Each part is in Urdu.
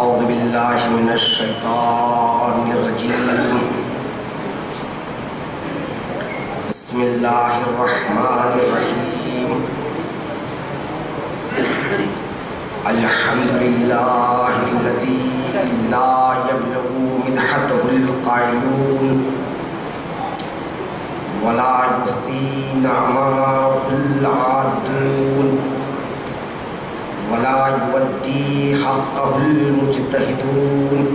اعوذ باللہ من الشیطان الرجیم بسم اللہ الرحمن الرحیم الحمد للہ الذی لا یبلغ مدحتہ القائلون ولا یحصی نعماہ العادون ولا یؤدی حقہ المجتہدون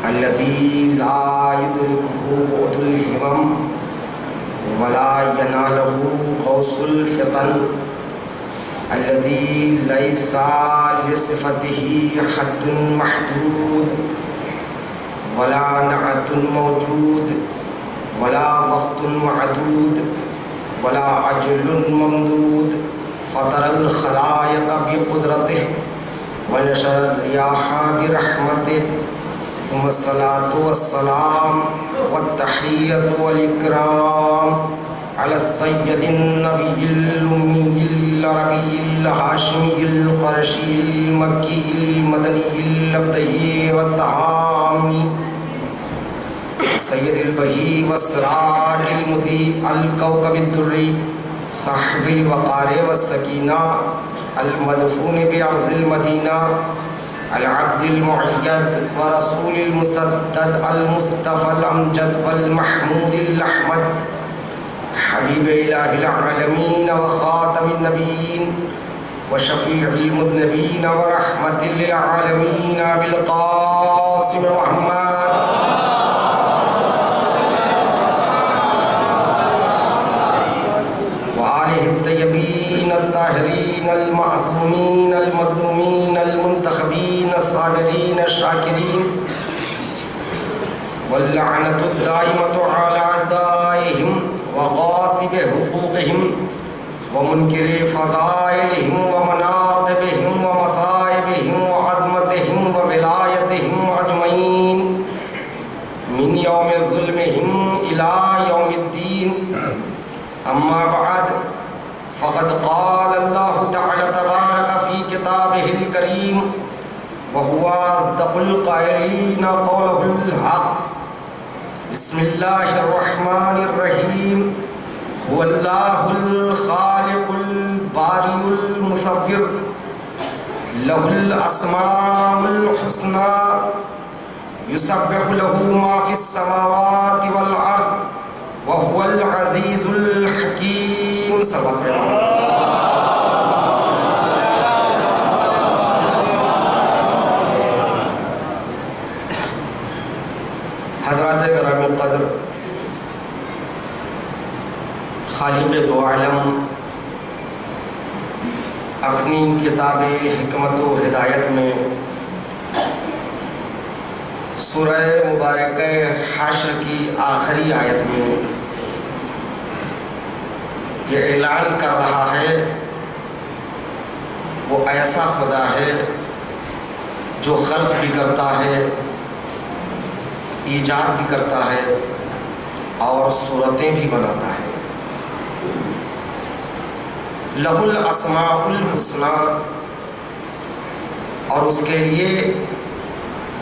الذی لا یدرکہ بعد الہمم ولا ینالہ غوث الفطن الذی لیس لصفتہ حد محدود ولا نعت موجود ولا وقت معدود ولا عجل ممدود فطر الخلائق بقدرته ونشر الرياح برحمته ثم الصلاة والسلام والتحية والإكرام على السيد النبي الأمي العربي الهاشمي القرشي المكي المدني الأبدي والتهامي السيد البهي والسراج المضيء الكوكب الدري صاحب الوقار والسكينة المدفون بأرض المدينة العبد المعيد ورسول المسدد المصطفى الأمجد والمحمود الأحمد حبيب إله العالمين وخاتم النبيين وشفيع المذنبين ورحمة للعالمين بالقاسم محمد الطيبين الطاهرين المعصومين المظلومين المنتخبين الصابرين الشاكرين واللعنة الدائمة على أعدائهم وغاصب حقوقهم ومنكر فضائلهم ومناقبهم ومصائبهم وعظمتهم وولايتهم أجمعين من يوم ظلمهم إلى يوم الدين. أما بعد فقد قال الله تعالى تبارك في كتابه الكريم وهو أصدق القائلين قوله الحق بسم الله الرحمن الرحيم هو الله الخالق البارئ المصور له الأسماء الحسنى يسبح له ما في السماوات والأرض وهو العزيز الحكيم. صلوات پڑھیں. حضرات کرام قدر، خالق دو عالم اپنی کتاب حکمت و ہدایت میں سورہ مبارکہ حشر کی آخری آیت میں یہ اعلان کر رہا ہے وہ ایسا خدا ہے جو خلق بھی کرتا ہے، ایجاد بھی کرتا ہے اور صورتیں بھی بناتا ہے. لہ الاسماء الحسنی، اور اس کے لیے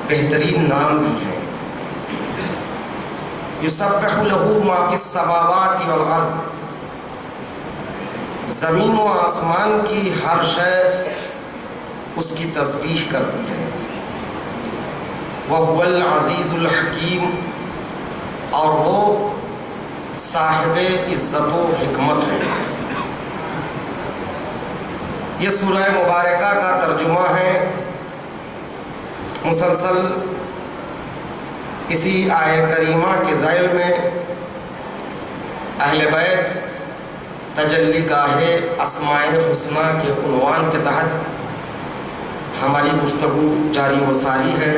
بہترین نام بھی ہے. یسبح لہ ما فی السماوات والارض، زمین و آسمان کی ہر شے اس کی تسبیح کرتی ہے. وَهُوَ الْعَزِيزُ الْحَكِيمُ، اور وہ صاحب عزت و حکمت ہے. یہ سورہ مبارکہ کا ترجمہ ہے. مسلسل اسی آیہ کریمہ کے ذیل میں اہل بیت تجلی گاہ اسماء الحسنی کے عنوان کے تحت ہماری گفتگو جاری و ساری ہے.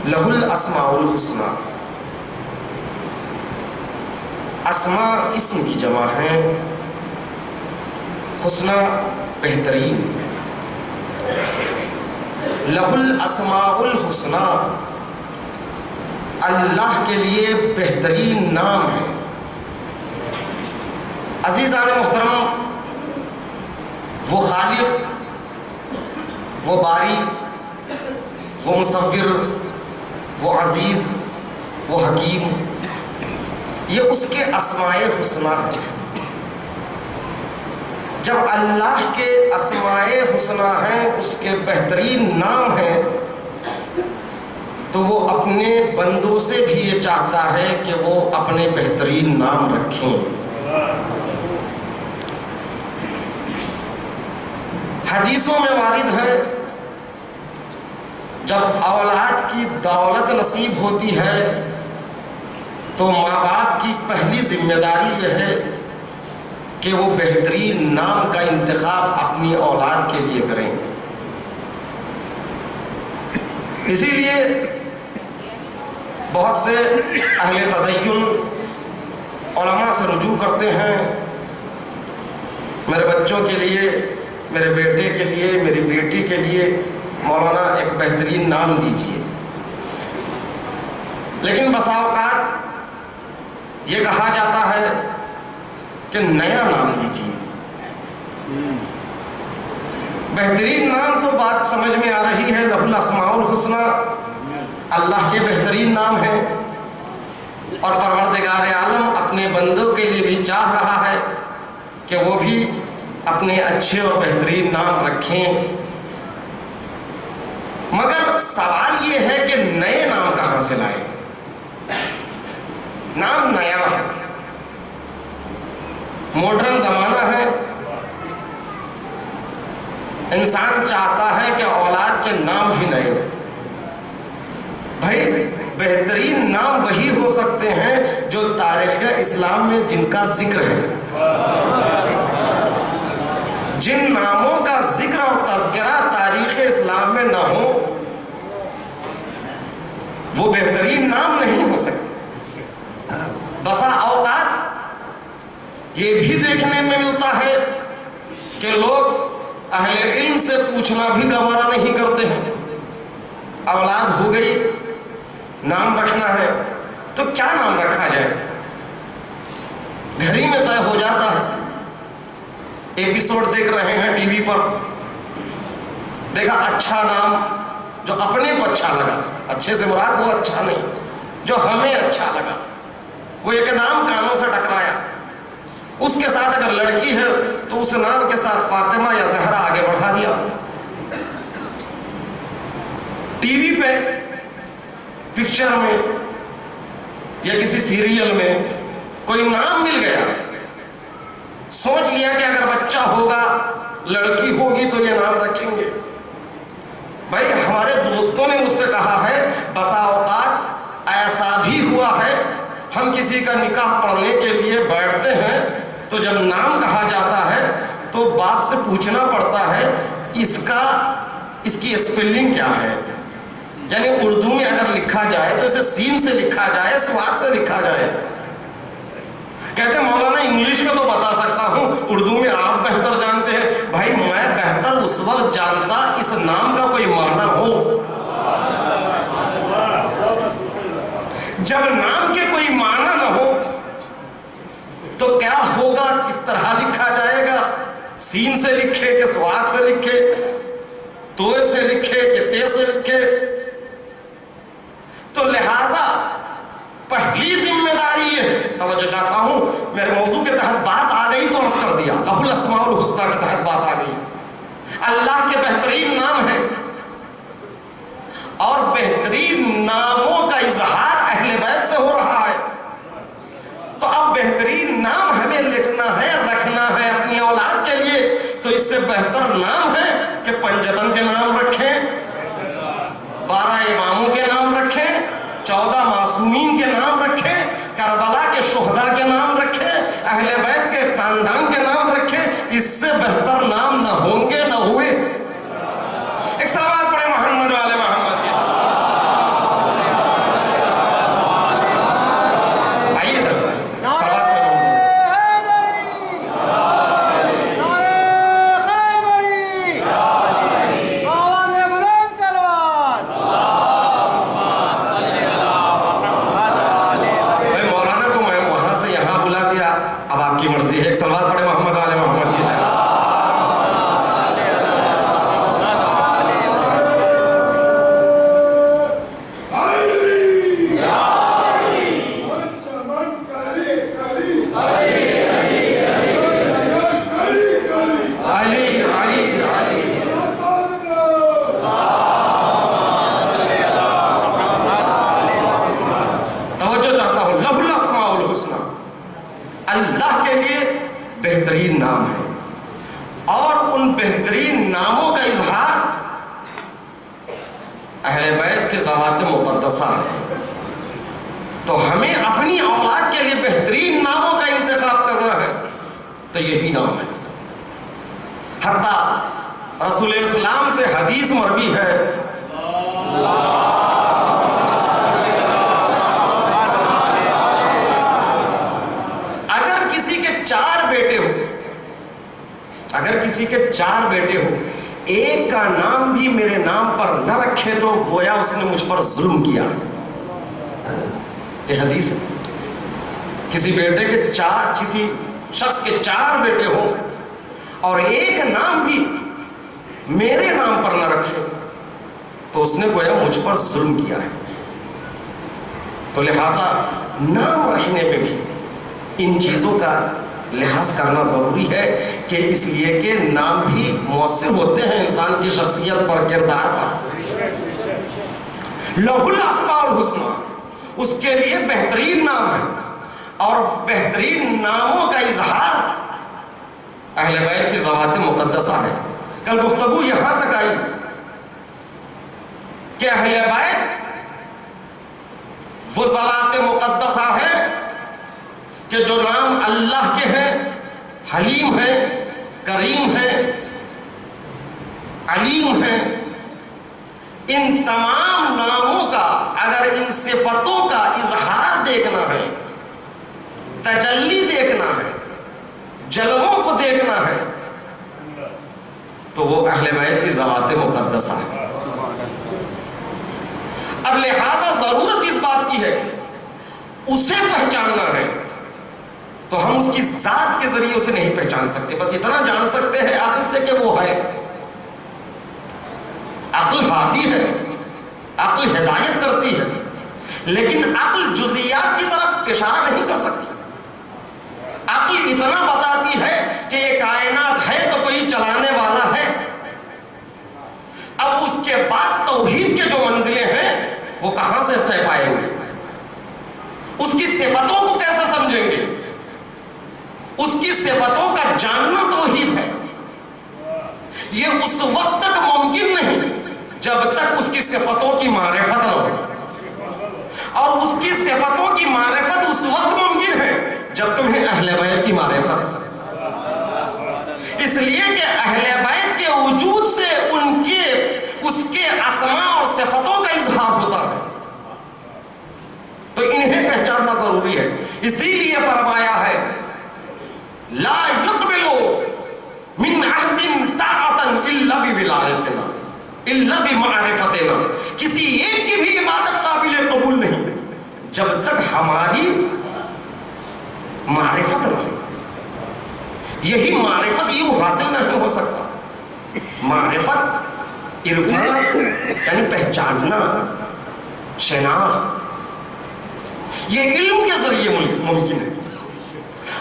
لہ الاسماء الحسنی، اسماء اسم کی جمع ہے، حسنی بہترین. لہ الاسماء الحسنی، اللہ کے لیے بہترین نام ہے. عزیزان محترم، وہ خالق وہ باری، وہ مصور، وہ عزیز، وہ حکیم، یہ اس کے اسماء حسنی ہیں۔ جب اللہ کے اسماء حسنی ہیں، اس کے بہترین نام ہیں، تو وہ اپنے بندوں سے بھی یہ چاہتا ہے کہ وہ اپنے بہترین نام رکھیں۔ حدیثوں میں وارد ہے جب اولاد کی دولت نصیب ہوتی ہے تو ماں باپ کی پہلی ذمہ داری یہ ہے کہ وہ بہترین نام کا انتخاب اپنی اولاد کے لیے کریں۔ اسی لیے بہت سے اہل تدین علماء سے رجوع کرتے ہیں، میرے بچوں کے لیے، میرے بیٹے کے لیے، میری بیٹی کے لیے مولانا ایک بہترین نام دیجیے۔ لیکن بسا اوقات یہ کہا جاتا ہے کہ نیا نام دیجیے۔ بہترین نام تو بات سمجھ میں آ رہی ہے، لہ الاسماء الحسنی، اللہ کے بہترین نام ہیں، اور پروردگار عالم اپنے بندوں کے لیے بھی چاہ رہا ہے کہ وہ بھی اپنے اچھے اور بہترین نام رکھیں۔ مگر سوال یہ ہے کہ نئے نام کہاں سے لائیں؟ نام نیا ہے، ماڈرن زمانہ ہے، انسان چاہتا ہے کہ اولاد کے نام بھی نئے ہوں۔ بھائی بہترین نام وہی ہو سکتے ہیں جو تاریخ اسلام میں جن کا ذکر ہے۔ جن ناموں کا ذکر اور تذکرہ تاریخ اسلام میں نہ ہو وہ بہترین نام نہیں ہو سکتے۔ بسا اوقات یہ بھی دیکھنے میں ملتا ہے کہ لوگ اہل علم سے پوچھنا بھی گوارا نہیں کرتے ہیں۔ اولاد ہو گئی، نام رکھنا ہے تو کیا نام رکھا جائے؟ گھر ہی میں طے ہو جاتا ہے۔ ایپیسوڈ دیکھ رہے ہیں ٹی وی پر، دیکھا اچھا نام جو اپنے کو اچھا لگا، اچھے سے مراد وہ اچھا نہیں جو ہمیں اچھا لگا، وہ ایک نام کانوں سے ٹکرایا، اس کے ساتھ اگر لڑکی ہے تو اس نام کے ساتھ فاطمہ یا زہرا آگے بڑھا دیا۔ ٹی وی پہ پکچر میں یا کسی سیریل میں کوئی نام مل گیا، سوچ لیا کہ اگر بچہ ہوگا، لڑکی ہوگی تو یہ نام رکھیں گے۔ بھائی ہمارے دوستوں نے مجھ سے کہا ہے بسا اوقات ایسا بھی ہوا ہے، ہم کسی کا نکاح پڑھنے کے لیے بیٹھتے ہیں تو جب نام کہا جاتا ہے تو باپ سے پوچھنا پڑتا ہے اس کی اسپیلنگ کیا ہے، یعنی اردو میں اگر لکھا جائے تو اسے سین سے لکھا جائے، سواد سے لکھا جائے۔ کہتے ہیں مولانا انگلش میں تو بتا سکتا ہوں، اردو میں آپ بہتر جانتے ہیں۔ بھائی میں بہتر اس وقت جانتا اس نام کا کوئی معنی ہو، جب نام کے کوئی معنی نہ ہو تو کیا ہوگا، کس طرح لکھا جائے گا؟ سین سے لکھے کہ سواد سے لکھے، توئے سے لکھے کہ تے سے لکھے؟ تو لہذا پہلی ذمہ داری یہ ہے، توجہ چاہتا ہوں، میرے موضوع کے تحت بات آ گئی تو عرض کر دیا، لہ الاسماء الحسنی کے تحت بات آ گئی۔ اللہ کے بہترین نام ہیں اور بہترین ناموں کا اظہار اہل بیت سے ہو رہا ہے، تو اب بہترین نام ہمیں لکھنا ہے، رکھنا ہے اپنی اولاد کے لیے، تو اس سے بہتر نام ہے کہ پنجتن کے نام رکھیں، 12 اماموں کے نام رکھیں، 14 معصومین کے نام رکھیں، کربلا کے شہداء کے نام رکھیں، اہل بیت کے خاندان کے نام رکھیں۔ اس سے بہتر نام نہ ہوں گے نہ ہوئے۔ ایک سلوات پڑھیں محمد والے محمد کے۔ آئیے در سلوات پڑھیں۔ اللہ کے لیے بہترین نام ہے، اور ان بہترین ناموں کا اظہار اہل بیت کے ذوات مقدسہ ہے۔ تو ہمیں اپنی اولاد کے لیے بہترین ناموں کا انتخاب کرنا ہے تو یہی نام ہے۔ حتیٰ رسول اسلام سے حدیث مروی ہے، اگر کسی کے 4 بیٹے ہو، اگر کسی کے 4 بیٹے ہو، ایک کا نام بھی میرے نام پر نہ رکھے تو گویا اس نے مجھ پر ظلم کیا۔ یہ حدیث ہے۔ کسی بیٹے کے کسی شخص کے 4 بیٹے ہوں اور ایک نام بھی میرے نام پر نہ رکھے تو اس نے گویا مجھ پر ظلم کیا ہے۔ تو لہذا نام رکھنے میں بھی ان چیزوں کا لحاظ کرنا ضروری ہے، کہ اس لیے کہ نام بھی مؤثر ہوتے ہیں انسان کی شخصیت پر، کردار پر۔ لہ الاسماء الحسنی، اس کے لیے بہترین نام ہے، اور بہترین ناموں کا اظہار اہل بیت کی ذوات مقدسہ ہے۔ کل گفتگو یہاں تک آئی کہ اہل بیت وہ ذوات مقدسہ ہے کہ جو نام اللہ کے ہیں، حلیم ہیں، کریم ہیں، علیم ہیں۔ ان تمام ناموں کا اگر ان صفتوں کا اظہار دیکھنا ہے، تجلی دیکھنا ہے، جلووں کو دیکھنا ہے، تو وہ اہل بیت کی ذوات مقدسہ ہے۔ اب لہذا ضرورت اس بات کی ہے اسے پہچاننا ہے، تو ہم اس کی ذات کے ذریعے اسے نہیں پہچان سکتے، بس اتنا جان سکتے ہیں عقل سے کہ وہ ہے۔ عقل ہادی ہے، عقل ہدایت کرتی ہے، لیکن عقل جزئیات کی طرف اشارہ نہیں کر سکتی۔ عقل اتنا بتاتی ہے کہ یہ کائنات ہے تو کوئی چلانے والا ہے، اب اس کے بعد توحید کے جو منزلیں ہیں وہ کہاں سے طے پائیں گے، اس کی صفتوں کو کیسے سمجھیں گے؟ اس کی صفتوں کا جاننا توحید ہے۔ یہ اس وقت تک ممکن نہیں جب تک اس کی صفتوں کی معرفت نہ ہو، اور اس کی صفتوں کی معرفت اس وقت ممکن ہے جب تمہیں اہل بیت کی معرفت ہو۔ اس لیے کہ اہل بیت کے وجود سے اس کے اسماء اور صفتوں کا اظہار ہوتا ہے، تو انہیں پہچاننا ضروری ہے۔ اسی لیے فرمایا ہے لا يقبل من عهد طاعة الا بولایتنا الا بمعرفتنا، کسی ایک کی بھی عبادت قابل قبول نہیں جب تک ہماری معرفت نہ ہو۔ یہی معرفت یوں حاصل نہیں ہو سکتا۔ معرفت، عرفان یعنی پہچاننا، شناخت، یہ علم کے ذریعے ممکن ہے۔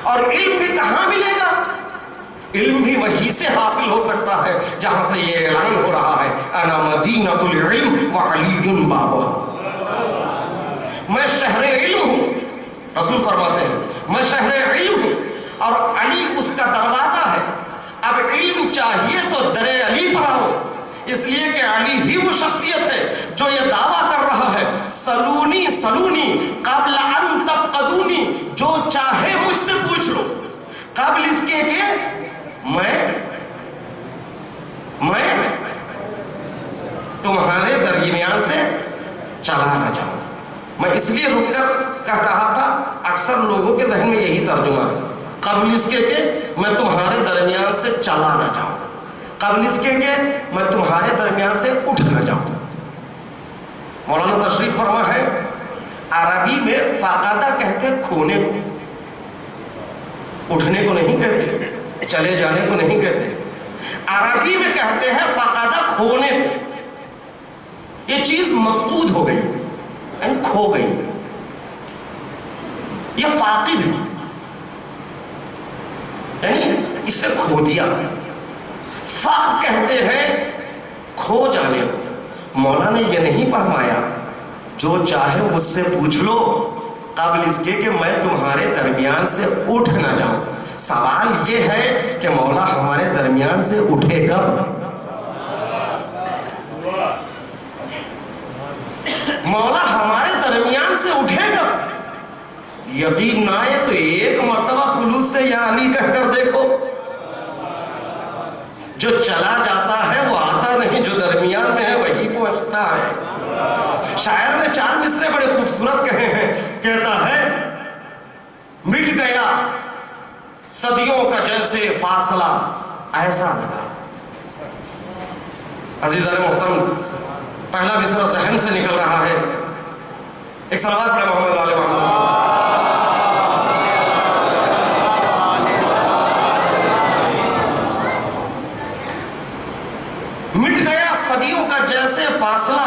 اور علم بھی کہاں ملے گا؟ علم بھی وہیں سے حاصل ہو سکتا ہے جہاں سے یہ اعلان ہو رہا ہے انا مدینۃ العلم وعلی بابھا، میں شہر علم ہوں۔ رسول فرماتے ہیں میں شہر علم ہوں اور علی اس کا دروازہ ہے۔ اب علم چاہیے تو در علی پر آؤ، اس لیے کہ علی ہی وہ شخصیت ہے جو یہ دعویٰ کر رہا ہے سلونی سلونی قبل ان تفقدونی، جو چاہے مجھ سے پوچھ لو قبل اس کے کہ میں تمہارے درمیان سے چلا نہ جاؤں۔ میں اس لیے رک کر کہہ رہا تھا، اکثر لوگوں کے ذہن میں یہی ترجمہ ہے، قبل اس کے کہ میں تمہارے درمیان سے چلا نہ جاؤں، قبل اس کے کہ میں تمہارے درمیان سے اٹھ نہ جاؤں۔ مولانا تشریف فرما ہے عربی میں فاقدہ کہتے کھونے کو، اٹھنے کو نہیں کہتے، چلے جانے کو نہیں کہتے، عربی میں کہتے ہیں فاقدہ کھونے کو۔ یہ چیز مفقود ہو گئی یعنی کھو گئی، یہ فاقد ہے یعنی اس نے کھو دیا۔ فقد کہتے ہیں کھو جانے کو۔ مولا نے یہ نہیں فرمایا جو چاہے مجھ سے پوچھ لو قبل اس کے کہ میں تمہارے درمیان سے اٹھ نہ جاؤں. سوال یہ ہے کہ مولا ہمارے درمیان سے اٹھے کب؟ مولا ہمارے درمیان سے اٹھے کب؟ یقین نہ آئے تو ایک مرتبہ خلوص سے یا علی کہہ کر دیکھو. جو چلا جاتا ہے وہ آتا نہیں، جو درمیان میں ہے وہی پہنچتا ہے. شاعر نے 4 مصرے بڑے خوبصورت کہے ہیں. کہتا ہے مٹ گیا صدیوں کا جیسے فاصلہ ایسا لگا. عزیزان محترم، پہلا مصرع ذہن سے نکل رہا ہے. ایک صلوات پڑھیں محمد والے محمد. مٹ گیا صدیوں کا جیسے فاصلہ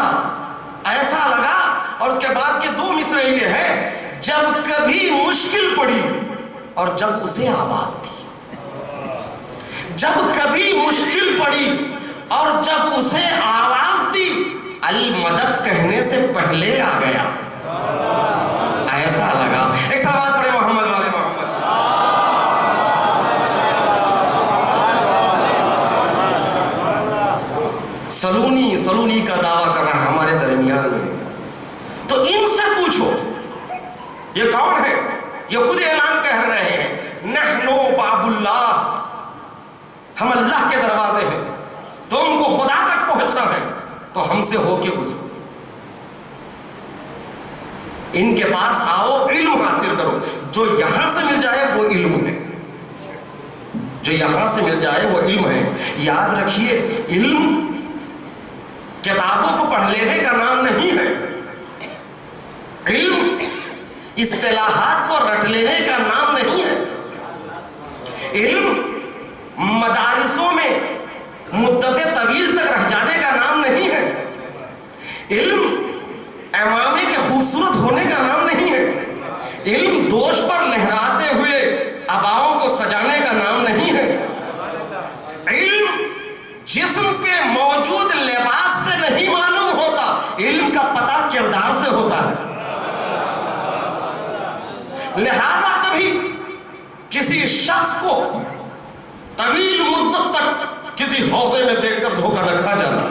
ایسا لگا. اور اس کے بعد کے 2 مصرے یہ ہے، جب کبھی مشکل پڑی اور جب اسے آواز دی. جب کبھی مشکل پڑی اور جب اسے آواز دی، المدد کہنے سے پہلے آ گیا ایسا لگا. ایک صلوات پڑھے محمد والے محمد. سلونی سلونی کا دعویٰ کر رہا ہے ہمارے درمیان میں. تو ان سے پوچھو یہ کون ہے؟ یہ خود اعلان کہہ رہے ہیں، نحنو باب اللہ، ہم اللہ کے دروازے ہیں. تم کو خدا تک پہنچنا ہے تو ہم سے ہو کے گزرو. ان کے پاس آؤ، علم حاصل کرو. جو یہاں سے مل جائے وہ علم ہے، جو یہاں سے مل جائے وہ علم ہے. یاد رکھیے، علم کتابوں کو پڑھ لینے کا نام نہیں ہے. علم اصطلاحات کو رٹ لینے کا نام نہیں ہے. علم مدارسوں میں مدت طویل تک رہ جانے کا نام نہیں ہے. علم امامے کے خوبصورت ہونے کا نام نہیں ہے. علم دوش پر لہراتے ہوئے اباؤں کو سجانے کا نام نہیں ہے. علم جسم پہ موجود لباس سے نہیں معلوم ہوتا، علم کا پتہ کردار سے ہوتا ہے. لہذا کبھی کسی شخص کو طویل مدت تک کسی حوضے میں دیکھ کر دھوکہ نہ کھا جانا،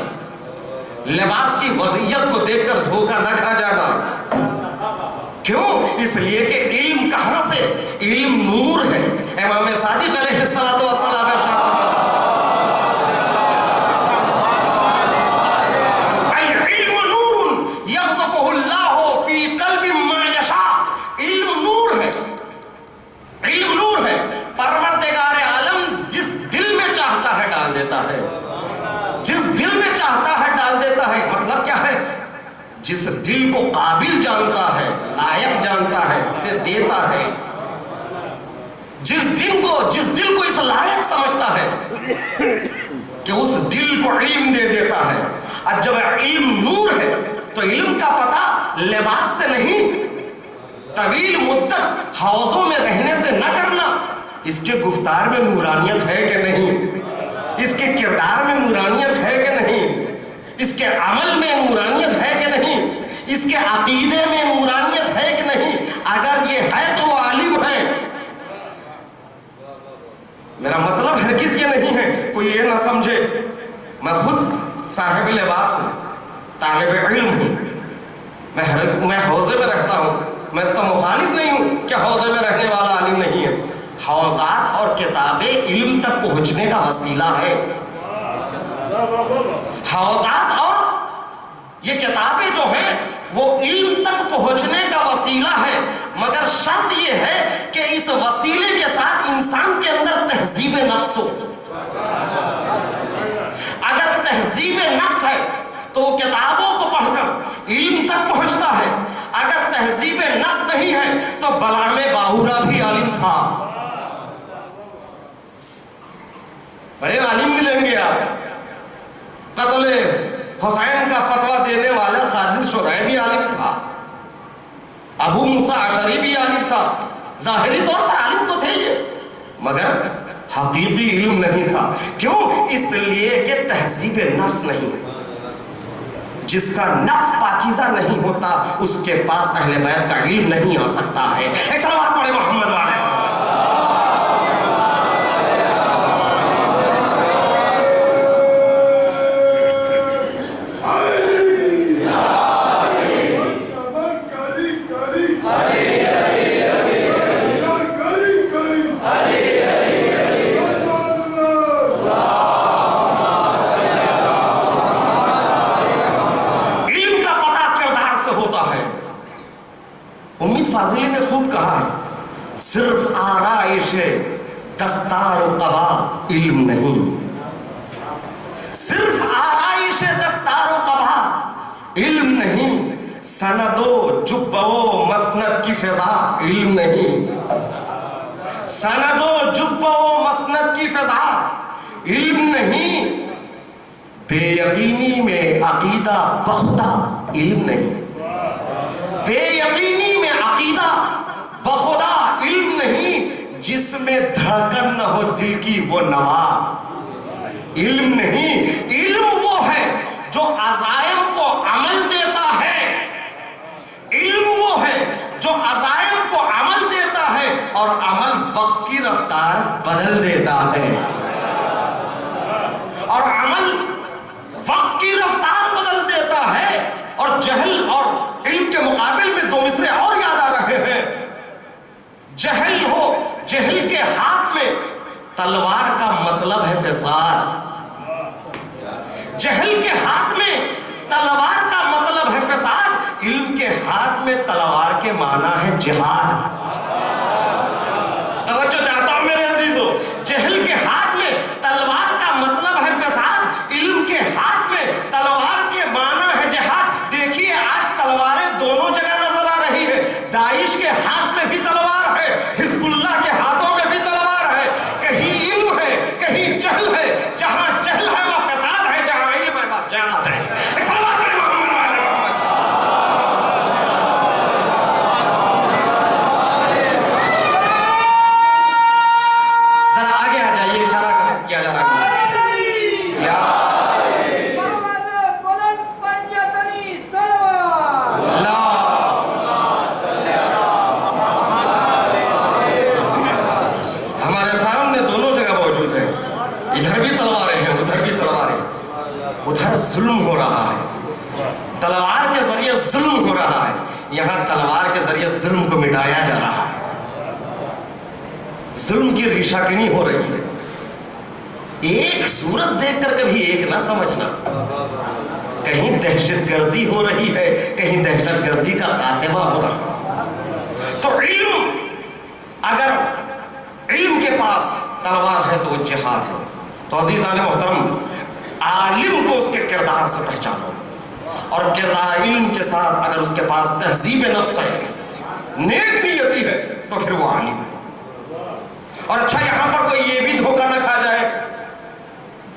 لباس کی وضعیت کو دیکھ کر دھوکہ نہ کھا جانا. کیوں؟ اس لیے کہ علم کہاں سے؟ علم نور ہے. امام صادق علیہ الصلوۃ والسلام العلم نور یقذفہ اللہ فی قلب ما یشاء. علم نور ہے، علم نور ہے. پروردگار عالم جس دل میں چاہتا ہے ڈال دیتا ہے، جس دل میں چاہتا ہے ڈال دیتا ہے. مطلب کیا ہے؟ جس دل کو قابل جانتا ہے، لائق جانتا ہے، اسے دیتا ہے. جس دل کو اس لائق سمجھتا ہے کہ اس دل کو علم دے دیتا ہے. اب جب علم نور ہے تو علم کا پتہ لباس سے نہیں، طویل مدت حوضوں میں رہنے سے نہ کرنا. اس کے گفتار میں نورانیت ہے کہ نہیں؟ اس کے کردار میں نورانیت ہے کہ نہیں؟ اس کے عمل میں نورانیت ہے کہ نہیں؟ اس کے عقیدے میں نورانیت ہے کہ نہیں؟ اگر یہ ہے تو وہ عالم ہے. میرا مطلب ہرگز یہ نہیں ہے کوئی یہ نہ سمجھے میں خود صاحب لباس ہوں، طالب علم ہوں، میں حوضے میں رہتا ہوں. میں اس کا مخالف نہیں ہوں کہ حوضے میں رہنے والا عالم نہیں ہے. حوضات اور کتابیں علم تک پہنچنے کا وسیلہ ہے. حوضات اور یہ کتابیں جو ہیں وہ علم تک پہنچنے کا وسیلہ ہے، مگر شرط یہ ہے کہ اس وسیلے کے ساتھ انسان کے اندر تہذیب نفس ہو. اگر تہذیب نفس ہے تو وہ کتابوں کو پڑھ کر علم تک پہنچتا ہے. اگر تہذیب نفس نہیں ہے تو بلعام باہورا بھی عالم تھا. بڑے عالم ملیں گے آپ. قتل حسین کا فتویٰ دینے والا قاضی شرح بھی عالم تھا. ابو موسیٰ اشعری بھی عالم تھا. ظاہری طور پر عالم تو تھے یہ، مگر حقیقی علم نہیں تھا. کیوں؟ اس لیے کہ تہذیب نفس نہیں ہے. جس کا نفس پاکیزہ نہیں ہوتا اس کے پاس اہل بیت کا علم نہیں آ سکتا ہے. ایسا بات پڑھے محمد والے. فاضلی نے خوب کہا ہے صرف آرائش دستار و قبا علم نہیں. صرف آرائش دستار و قبا علم نہیں. سند و جب و مسند کی فضا علم نہیں. سند و جب و مسند کی فضا علم نہیں. بے یقینی میں عقیدہ بخدا علم نہیں. بے یقینی میں عقیدہ بخدا علم نہیں. جس میں دھڑکن نہ ہو دل کی وہ نوا علم نہیں. علم وہ ہے جو عزائم کو عمل دیتا ہے. علم وہ ہے جو عزائم کو عمل دیتا ہے اور عمل وقت کی رفتار بدل دیتا ہے. اور عمل وقت کی رفتار بدل دیتا ہے. اور جہل اور علم کے مقابل میں دو مصرے اور یاد آ رہے ہیں. جہل ہو, جہل کے ہاتھ میں تلوار کا مطلب ہے فساد. جہل کے ہاتھ میں تلوار کا مطلب ہے فساد. علم کے ہاتھ میں تلوار کے معنی ہے جہاد. توجہ چاہتا ہوں میرے عزیزو. جہل کے ہاتھ میں تلوار کا مطلب ہے فساد. علم کے ہاتھ میں تلوار کے معنی ہے جہاد. دیکھیے آج تلواریں دونوں جگہ نظر آ رہی ہے. داعش کے ہاتھ میں بھی تلوار ہے, حزب اللہ کے ہاتھوں میں بھی تلوار ہے. کہیں علم ہے, کہیں جہل ہے. جہاں جہل ہے وہ فساد ہے, جہاں علم ہے وہ جہاد ہے. ذرا آگے آ جائیے, اشارہ کیا جا رہا ہے. ادھر ظلم ہو رہا ہے, تلوار کے ذریعے ظلم ہو رہا ہے. یہاں تلوار کے ذریعے ظلم کو مٹایا جا رہا ہے. ظلم کی ریشہ کنی ہو رہی ہے. ایک صورت دیکھ کر کبھی ایک نہ سمجھنا. کہیں دہشت گردی ہو رہی ہے, کہیں دہشت گردی کا خاتمہ ہو رہا. تو علم, اگر علم کے پاس تلوار ہے تو وہ جہاد ہے. تو عزیزان محترم, عالم کو اس کے کردار سے پہچانو, اور کردار علم کے ساتھ اگر اس کے پاس تہذیب نفس ہے, نیک نیتی ہے, تو پھر وہ عالم ہے. اور اچھا یہاں پر کوئی یہ بھی دھوکہ نہ کھا جائے,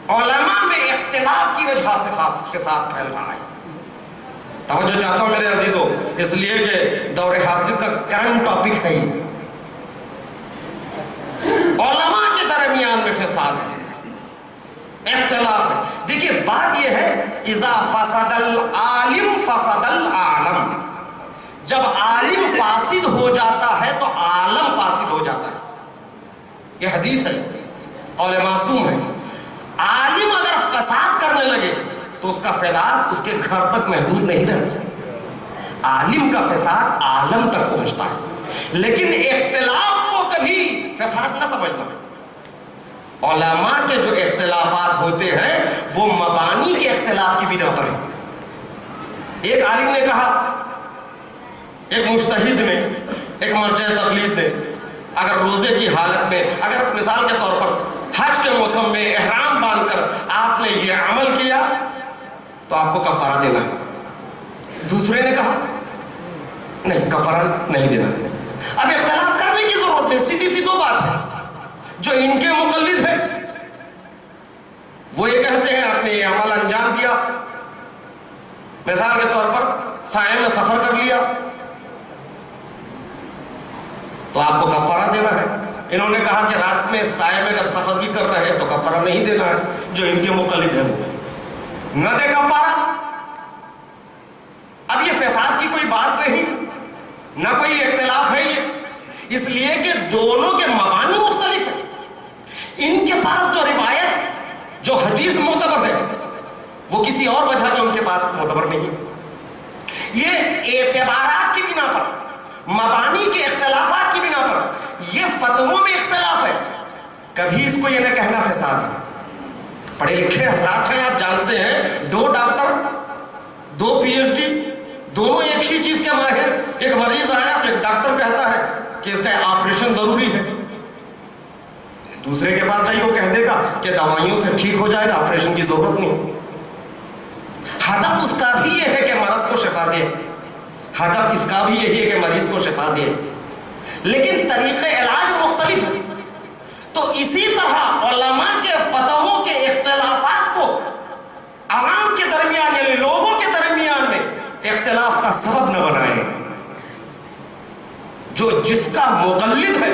علماء میں اختلاف کی وجہ سے فساد پھیل رہا ہے. توجہ چاہتا ہوں میرے عزیزو, اس لیے کہ دور حاضر کا کرنٹ ٹاپک ہے. علماء کے درمیان میں فساد ہے, اختلاف ہے. دیکھیے بات یہ ہے, اذا فسد العالم فسد العالم. جب عالم فاسد ہو جاتا ہے تو عالم فاسد ہو جاتا ہے. یہ حدیث ہے, قول معصوم ہے. عالم اگر فساد کرنے لگے تو اس کا فساد اس کے گھر تک محدود نہیں رہتا. عالم کا فساد عالم تک پہنچتا ہے. لیکن اختلاف کو کبھی فساد نہ سمجھنا. علماء کے جو اختلافات ہوتے ہیں وہ مبانی کے اختلاف کی بنا پر ہیں. ایک عالم نے کہا, ایک مجتہد نے, ایک مرجع تقلید نے, اگر روزے کی حالت میں, اگر مثال کے طور پر حج کے موسم میں احرام باندھ کر آپ نے یہ عمل کیا تو آپ کو کفارہ دینا ہے. دوسرے نے کہا نہیں, کفارہ نہیں دینا. اب اختلاف کرنے کی ضرورت نہیں, سیدھی سی دو بات ہے. جو ان کے مقلد ہیں وہ یہ کہتے ہیں آپ نے یہ عمل انجام دیا, مثال کے طور پر سائے میں سفر کر لیا تو آپ کو کفارہ دینا ہے. انہوں نے کہا کہ رات میں سائے میں اگر سفر بھی کر رہے ہیں تو کفارہ نہیں دینا ہے. جو ان کے مقلد ہیں وہ نہ دے کفارہ, نہ کوئی اختلاف ہے یہ، اس لیے کہ دونوں کے مبانی مختلف ہیں. ان کے پاس جو روایت، جو حدیث معتبر ہے، وہ کسی اور وجہ کے ان کے پاس معتبر نہیں. یہ اعتبارات کی بنا پر، مبانی کے اختلافات کی بنا پر، یہ فتووں میں اختلاف ہے. کبھی اس کو یہ نہ کہنا فساد ہے. پڑھے لکھے حضرات ہیں، آپ جانتے ہیں، 2 ڈاکٹر 2 PhD دونوں ایک ہی چیز کے ماہر. ایک مریض آیا تو ایک ڈاکٹر کہتا ہے کہ اس کا آپریشن ضروری ہے، دوسرے کے پاس جائیے وہ کہہ دے گا کہ دوائیوں سے ٹھیک ہو جائے گا، آپریشن کی ضرورت نہیں. ہدف اس کا بھی یہ ہے کہ مرض کو شفا دے، ہدف اس کا بھی یہی ہے کہ مریض کو شفا دے، لیکن طریقے علاج مختلف ہیں. تو اسی طرح علماء کے فتووں کے اختلافات کو عوام کے درمیان، یعنی لوگوں کے درمیان میں اختلاف کا سبب نہ بنائیں. جو جس کا مقلد ہے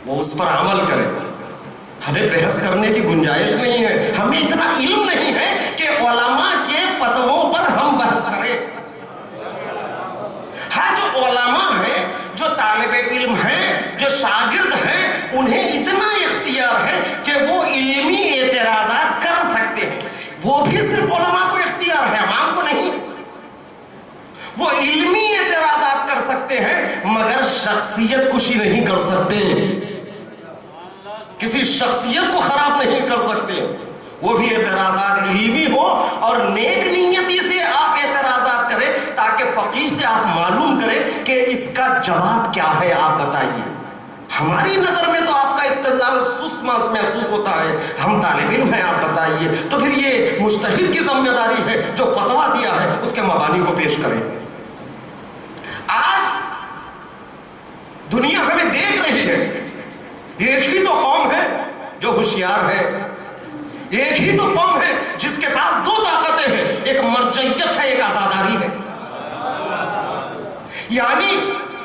وہ اس پر عمل کرے. ہمیں بحث کرنے کی گنجائش نہیں ہے، ہمیں اتنا علم نہیں ہے کہ علماء کے فتووں پر ہم بحث کریں. ہاں، جو علماء ہیں، جو طالب علم ہیں، جو شاگرد ہیں، انہیں اتنا اختیار ہے کہ وہ علمی اعتراضات کر سکتے ہیں. وہ بھی صرف علماء کو اختیار ہے، عوام کو نہیں. وہ علمی اعتراضات کر سکتے ہیں مگر شخصیت کشی نہیں کر سکتے، کسی شخصیت کو خراب نہیں کر سکتے. وہ بھی اعتراضات علمی ہو اور نیک نیتی سے آپ اعتراضات کریں تاکہ فقیہ سے آپ معلوم کریں کہ اس کا جواب کیا ہے، آپ بتائیے. ہماری نظر میں تو آپ کا استدلال سست محسوس ہوتا ہے، ہم طالب علم ہیں، آپ بتائیے. تو پھر یہ مجتہد کی ذمہ داری ہے جو فتویٰ دیا ہے اس کے مبانی کو پیش کریں. آج دنیا ہمیں دیکھ رہی ہے، ایک ہی تو قوم ہے جو ہوشیار ہے، ایک ہی تو قوم ہے جس کے پاس 2 طاقتیں ہیں، ایک مرجعیت ہے، ایک آزاداری ہے. یعنی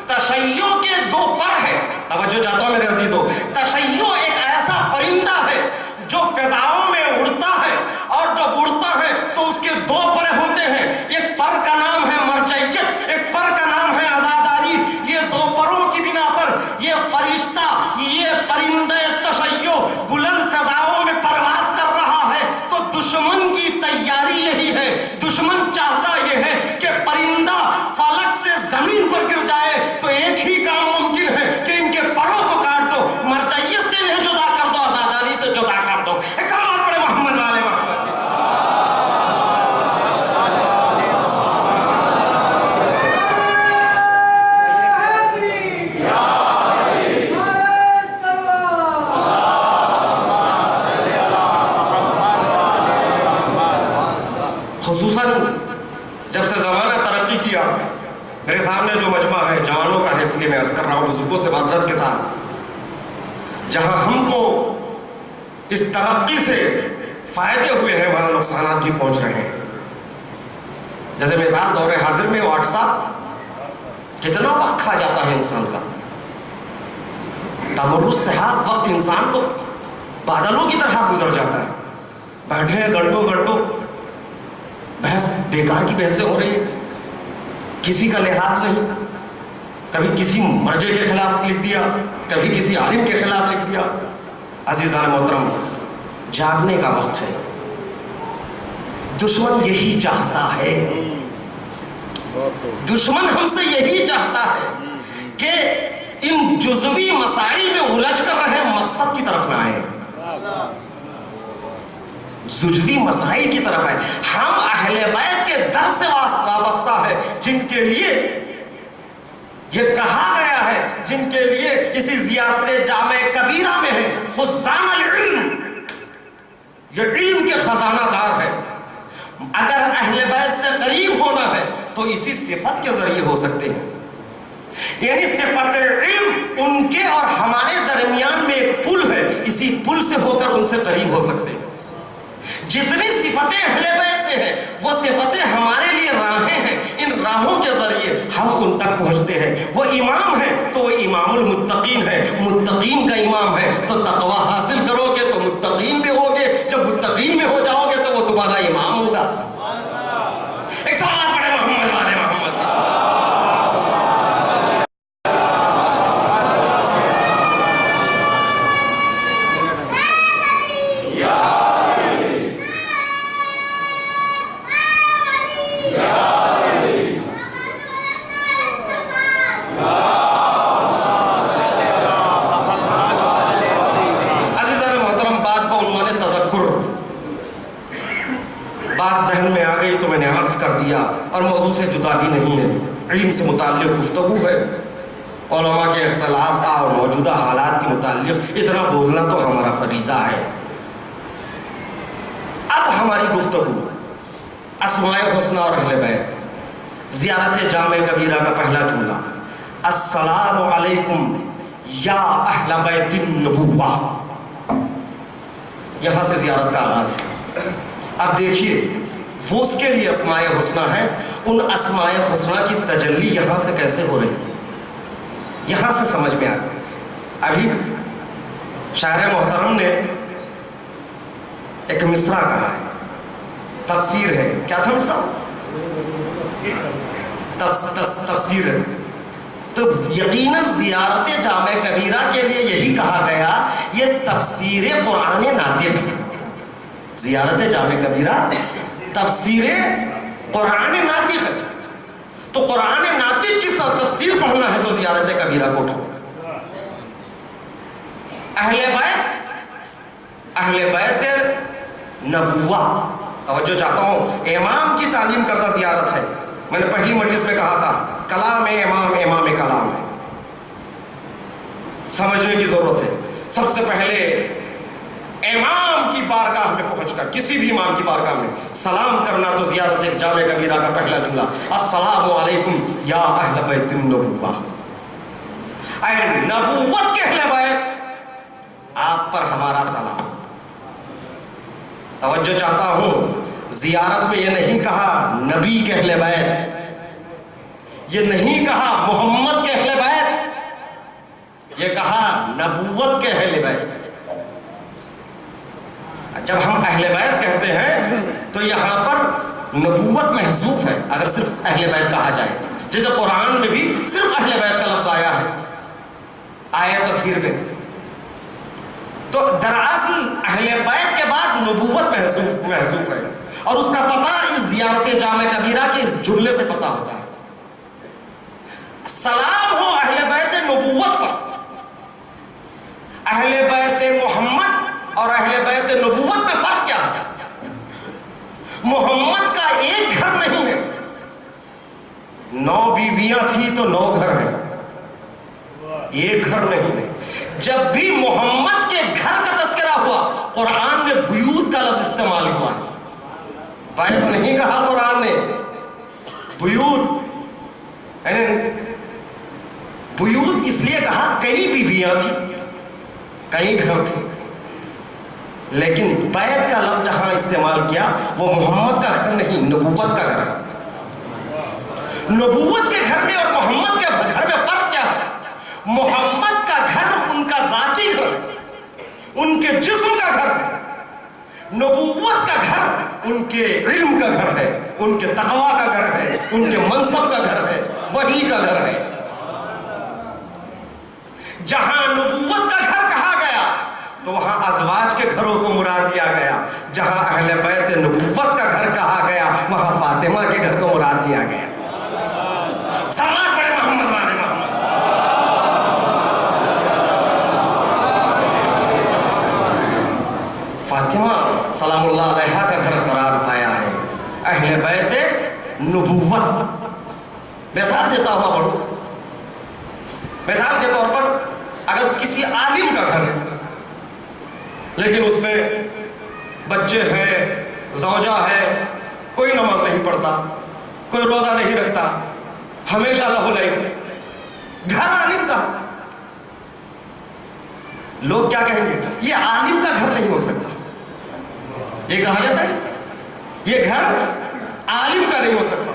تشیع کے 2 پر ہیں. توجہ چاہتا ہوں میرے عزیزو، تشیع ایک ایسا پرندہ ہے جو فضاؤں میں اڑتا ہے، اور جب اڑتا ہے تو اس کے 2 پر ہوتے ہیں. ایک پر کا نام ہے مرجعیت، ایک پر کا نام ہے آزاداری. یہ 2 پروں کی بنا پر یہ فرشتہ، یہ پرندہ تشیع بلند فضاؤں میں پرواز کر رہا ہے. تو دشمن کی تیاری یہی ہے، دشمن چاہتا یہ ہے کہ پرندہ فلک سے زمین پر گر جائے. تو ایک ہی کام ممکن ہے کہ ان کے پروں کو کاٹ دو، مرجعیت سے انہیں جدا کر دو، آزاداری سے جدا کر دو. ایک سلام پڑھے محمد والے محمد. خصوصاً جب سے زمانہ ترقی کیا، میرے سامنے جو مجمع ہے جوانوں کا ہے، اس لیے میں عرض کر رہا ہوں بزرگوں سے معذرت کے ساتھ، جہاں ہم کو اس ترقی سے فائدے ہوئے ہیں وہاں نقصانات بھی پہنچ رہے ہیں. جیسے مثال دور حاضر میں واٹس ایپ کتنا وقت کھا جاتا ہے انسان کا. تمر السحاب وقت انسان کو بادلوں کی طرح گزر جاتا ہے. بیٹھے ہیں گھنٹوں گھنٹوں، بحث بیکار کی بحثیں ہو رہی ہیں، کسی کا لحاظ نہیں. کبھی کسی مرجع کے خلاف لکھ دیا، کبھی کسی عالم کے خلاف لکھ دیا. عزیزان محترم، جاگنے کا وقت ہے. دشمن یہی چاہتا ہے، دشمن ہم سے یہی چاہتا ہے کہ ان جزوی مسائل میں الجھ کر رہے مقصد کی طرف نہ آئے، جزوی مسائل کی طرف آئے. ہم اہل بیت کے در سے وابستہ ہے، جن کے لیے یہ کہا گیا ہے، جن کے لیے اسی زیارت جامع کبیرہ میں ہے، خزان العلم، یہ علم کے خزانہ دار ہے. اگر اہل بیت سے قریب ہونا ہے تو اسی صفت کے ذریعے ہو سکتے ہیں. یعنی صفت علم ان کے اور ہمارے درمیان میں ایک پل ہے، اسی پل سے ہو کر ان سے قریب ہو سکتے ہیں. جتنی صفتیں اہل بیت میں ہیں وہ صفتیں ہمارے لیے راہیں ہیں، ان راہوں کے ذریعے ہم ان تک پہنچتے ہیں. وہ امام ہے تو وہ امام المتقین ہے، متقین کا امام ہے. تو تقوی حاصل کرو گے تو متقین بھی ہوگے، جب متقین میں ہو جاؤ گے تو وہ تمہارا امام ہوگا. ایک سوال پڑھے محمد والے محمد. دیا اور موضوع سے جدا بھی نہیں ہے، علم سے متعلق گفتگو ہے، علماء کے اختلافات اور موجودہ حالات کے متعلق اتنا بولنا تو ہمارا فریضہ ہے۔ اب ہماری گفتگو اسماء حسنہ اور اہل بیت، زیارت جامع کبیرہ کا پہلا جملہ، السلام علیکم یا اہل بیت النبوہ، یہاں سے زیارت کا آغاز ہے۔ اب دیکھیے وہ اس کے لیے اسماء حسنہ ہے، ان اسماء حسنہ کی تجلی یہاں سے کیسے ہو رہی ہے، یہاں سے سمجھ میں آتا ہے۔ ابھی شاعر محترم نے ایک مصرع کہا ہے، تفسیر ہے، کیا تھا مصرع؟ تفسیر ہے۔ تو یقیناً زیارت جامع کبیرہ کے لیے یہی کہا گیا، یہ تفسیر قرآن ناطق ہے۔ زیارت جامع کبیرہ تفسیر قرآن ناطق ہے، تو قرآن ناطق کی تفسیر پڑھنا ہے تو زیارت کبیرہ کو اٹھو۔ اہل بیت نبوہ، توجہ چاہتا ہوں، امام کی تعلیم کردہ زیارت ہے۔ میں نے پہلی مجلس میں کہا تھا کلام امام امام کلام ہے، سمجھنے کی ضرورت ہے۔ سب سے پہلے امام کی بارگاہ میں پہنچ کر، کسی بھی امام کی بارگاہ میں سلام کرنا، تو زیارت جامع کبیرہ کا پہلا جملہ، السلام علیکم یا اہل بیت النبوہ، اے نبوت کے اہل بیت، آپ پر ہمارا سلام۔ توجہ چاہتا ہوں، زیارت میں یہ نہیں کہا نبی کے اہل بیت، یہ نہیں کہا محمد کے اہل بیت، یہ کہا نبوت کے اہل بیت۔ جب ہم اہل بیت کہتے ہیں تو یہاں پر نبوت محذوف ہے اگر صرف اہل بیت کہا جائے، جیسے قرآن میں بھی صرف اہل بیت کا لفظ آیا ہے آیت تطہیر میں، تو دراصل اہل بیت کے بعد نبوت محذوف ہے، اور اس کا پتہ اس زیارت جامع کبیرہ کے اس جملے سے پتہ ہوتا ہے۔ سلام ہو اہل بیت نبوت پر، اہل بیت محمد اور اہل بیت نبوت میں فرق کیا ہے؟ محمد کا ایک گھر نہیں ہے، 9 بیویاں تھی تو 9 گھر ہیں، ایک گھر نہیں ہے۔ جب بھی محمد کے گھر کا تذکرہ ہوا قرآن میں بیوت کا لفظ استعمال ہوا ہے، بیت نہیں کہا قرآن نے، بیوت، یعنی بیوت اس لیے کہا کئی بیویاں تھیں، کئی گھر تھے، لیکن بیت کا لفظ جہاں استعمال کیا وہ محمد کا گھر نہیں، نبوت کا گھر۔ نبوت کے گھر میں اور محمد کے گھر میں فرق کیا ہے؟ محمد کا گھر ان کا ذاتی گھر، ان کے جسم کا گھر ہے، نبوت کا گھر ان کے علم کا گھر ہے، ان کے تقوی کا گھر ہے، ان کے منصب کا گھر ہے، وحی کا گھر ہے۔ جہاں نبوت کا گھر کہا گیا تو وہاں ازواج کے گھروں کو مراد دیا گیا، جہاں اہل بیت نبوت کا گھر کہا گیا وہاں فاطمہ کے گھر کو مراد دیا گیا۔ صلوات پڑھے محمد والے محمد۔ فاطمہ سلام اللہ علیہا کا گھر قرار پایا ہے، اہل بیت نبوت۔ مثال دیتا ہوا پڑھو، مثال کے طور پر اگر کسی عالم کا گھر ہے لیکن اس میں بچے ہیں، زوجہ ہے، کوئی نماز نہیں پڑھتا، کوئی روزہ نہیں رکھتا، ہمیشہ لہو لعب، گھر عالم کا، لوگ کیا کہیں گے؟ یہ عالم کا گھر نہیں ہو سکتا، یہ کہا جاتا ہے یہ گھر عالم کا نہیں ہو سکتا۔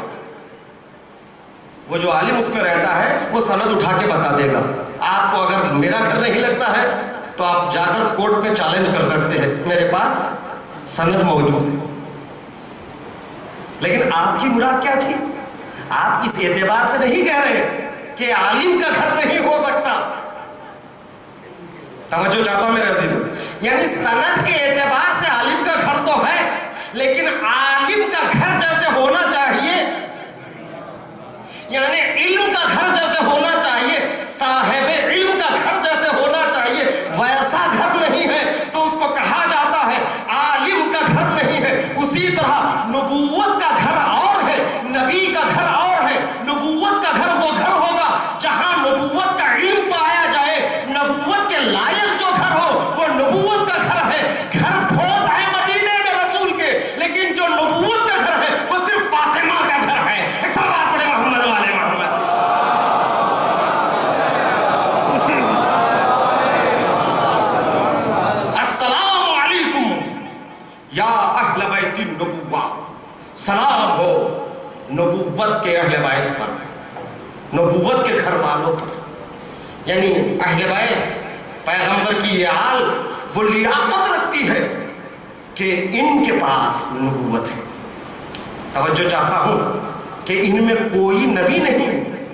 وہ جو عالم اس میں رہتا ہے وہ سند اٹھا کے بتا دے گا، آپ کو اگر میرا گھر نہیں لگتا ہے تو آپ جا کر کورٹ میں چیلنج کر سکتے ہیں، میرے پاس سند موجود ہے۔ لیکن آپ کی مراد کیا تھی؟ آپ اس اعتبار سے نہیں کہہ رہے کہ عالم کا گھر نہیں ہو سکتا، توجہ چاہتا ہوں میرے عزیزوں، یعنی سند کے اعتبار سے عالم کا گھر تو ہے، لیکن عالم کا گھر جیسے ہونا چاہیے، یعنی علم کا گھر جیسے ہونا چاہیے، صاحب علم کا گھر جیسے ہونا چاہیے، ویسا گھر نہیں ہے تو اس کو کہا جاتا ہے عالم کا گھر نہیں ہے۔ اسی طرح نبوت کا گھر اور ہے، لائق جو گھر ہو وہ نبوت کا گھر ہے. گھر بہت ہے مدینے میں رسول کے، لیکن جو نبوت کا گھر ہے وہ صرف فاطمہ کا گھر ہے. ایک سب بات پڑے محمد والے محمد. السلام علیکم یا اہل بیت النبوہ، سلام ہو نبوت کے اہل بیت پر، نبوت کے گھر والوں پر. یعنی اہل بیت پیغمبر کی یہ آل وہ لیاقت رکھتی ہے کہ ان کے پاس نبوت ہے. توجہ چاہتا ہوں کہ ان میں کوئی نبی نہیں ہے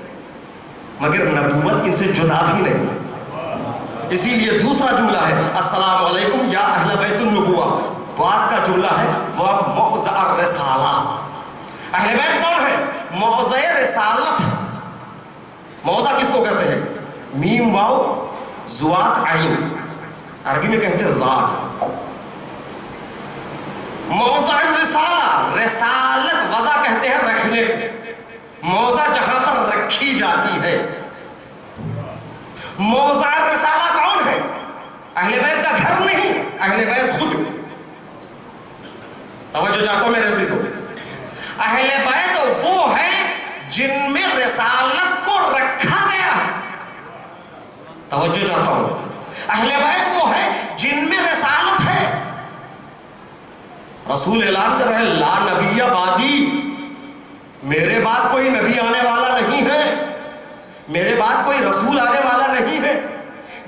مگر نبوت ان سے جدا بھی نہیں ہے. اسی لیے دوسرا جملہ ہے السلام علیکم یا اہل بیت النبوہ. بعد کا جملہ ہے وہ موضع الرسالہ. اہل بیت کون ہے؟ موضع رسالت. موضع کس کو کہتے ہیں؟ میم واو زوات عین، عربی میں کہتے ہیں ذات. موضع الرسالہ، رسالت وضع کہتے ہیں رکھنے، موضع جہاں پر رکھی جاتی ہے. موضع الرسالہ کون ہے؟ اہل بیت کا گھر نہیں، اہل بیت خود. توجہ چاہتا ہوں میرے عزیزو، اہل بیت وہ ہے جن میں رسالت کو رکھا گیا ہے. توجہ چاہتا ہوں، اہل بیت وہ ہے جن میں رسالت ہے. رسول اعلان کر رہے ہیں لا نبی بعدی، میرے بعد کوئی نبی آنے والا نہیں ہے، میرے بعد کوئی رسول آنے والا نہیں ہے.